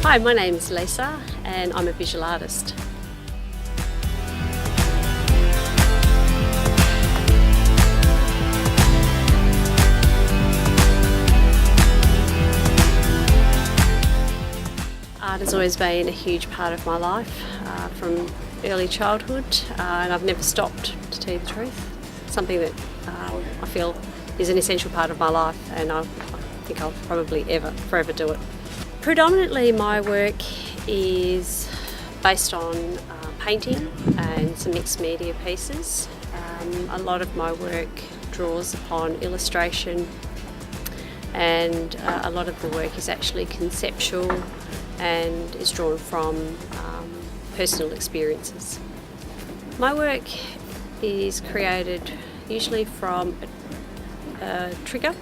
Hi, my name's Lisa and I'm a visual artist. Art has always been a huge part of my life from early childhood, and I've never stopped, to tell you the truth. Something that I feel is an essential part of my life, and I think I'll probably forever do it. Predominantly my work is based on painting and some mixed media pieces. A lot of my work draws upon illustration, and a lot of the work is actually conceptual and is drawn from personal experiences. My work is created usually from a trigger,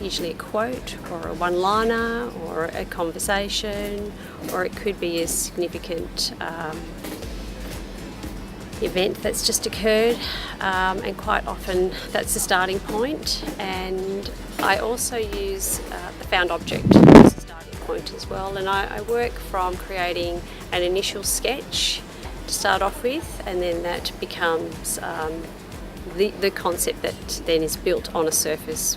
usually a quote or a one-liner or a conversation, or it could be a significant event that's just occurred, and quite often that's the starting point. And I also use the found object as a starting point as well, and I work from creating an initial sketch to start off with, and then that becomes the concept that then is built on a surface,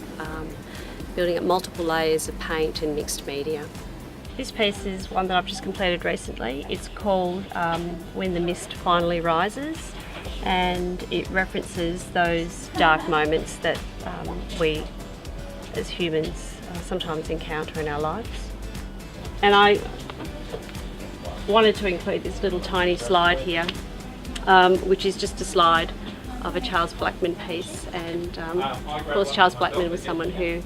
building up multiple layers of paint and mixed media. This piece is one that I've just completed recently. It's called When the Mist Finally Rises, and it references those dark moments that we as humans sometimes encounter in our lives. And I wanted to include this little tiny slide here, which is just a slide of a Charles Blackman piece, and of course Charles Blackman was someone who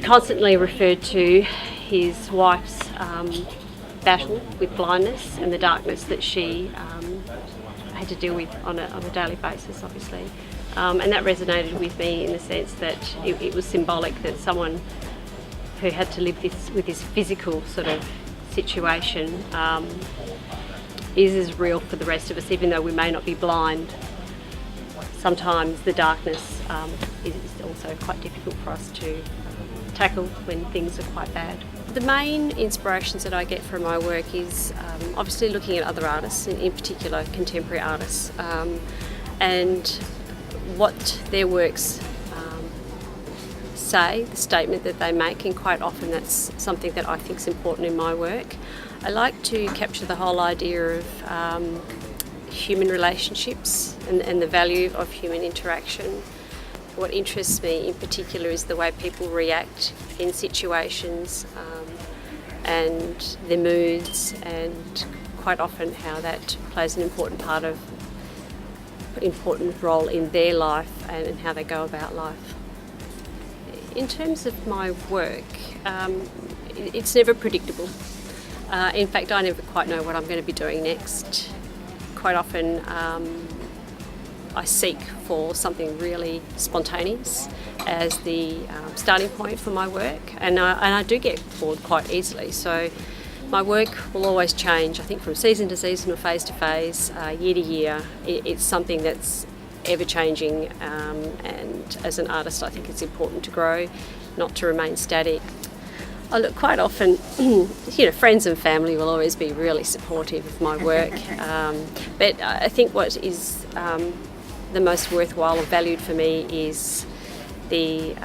constantly referred to his wife's battle with blindness and the darkness that she had to deal with on a daily basis, obviously. And that resonated with me in the sense that it was symbolic that someone who had to live with this physical sort of situation is as real for the rest of us, even though we may not be blind. Sometimes the darkness is also quite difficult for us to tackle when things are quite bad. The main inspirations that I get from my work is obviously looking at other artists, in particular contemporary artists, and what their works say, the statement that they make, and quite often that's something that I think is important in my work. I like to capture the whole idea of human relationships and the value of human interaction. What interests me in particular is the way people react in situations, and their moods, and quite often how that plays an important role in their life and how they go about life. In terms of my work, it's never predictable. In fact, I never quite know what I'm going to be doing next. Quite often I seek for something really spontaneous as the starting point for my work, and I do get bored quite easily, so my work will always change, I think, from season to season or phase to phase, year to year. It's something that's ever changing, and as an artist I think it's important to grow, not to remain static. I look, quite often, friends and family will always be really supportive of my work, but I think what is the most worthwhile or valued for me is the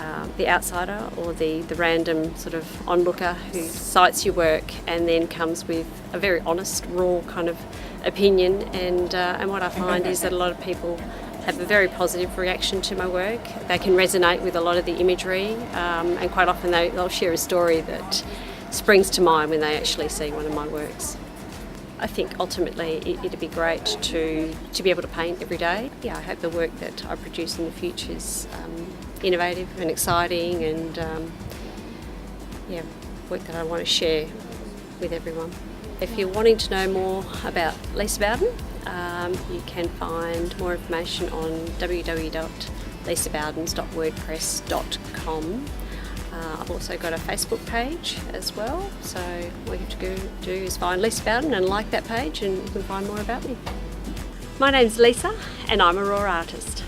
outsider, or the random sort of onlooker who sights your work and then comes with a very honest, raw kind of opinion. And what I find is that a lot of people have a very positive reaction to my work. They can resonate with a lot of the imagery, and quite often they'll share a story that springs to mind when they actually see one of my works. I think ultimately it'd be great to be able to paint every day. Yeah, I hope the work that I produce in the future is innovative and exciting, and work that I want to share with everyone. If you're wanting to know more about Lisa Bowden, you can find more information on www.lisabowdens.wordpress.com. I've also got a Facebook page as well, so all you have to do is find Lisa Bowden and like that page, and you can find more about me. My name's Lisa and I'm a raw artist.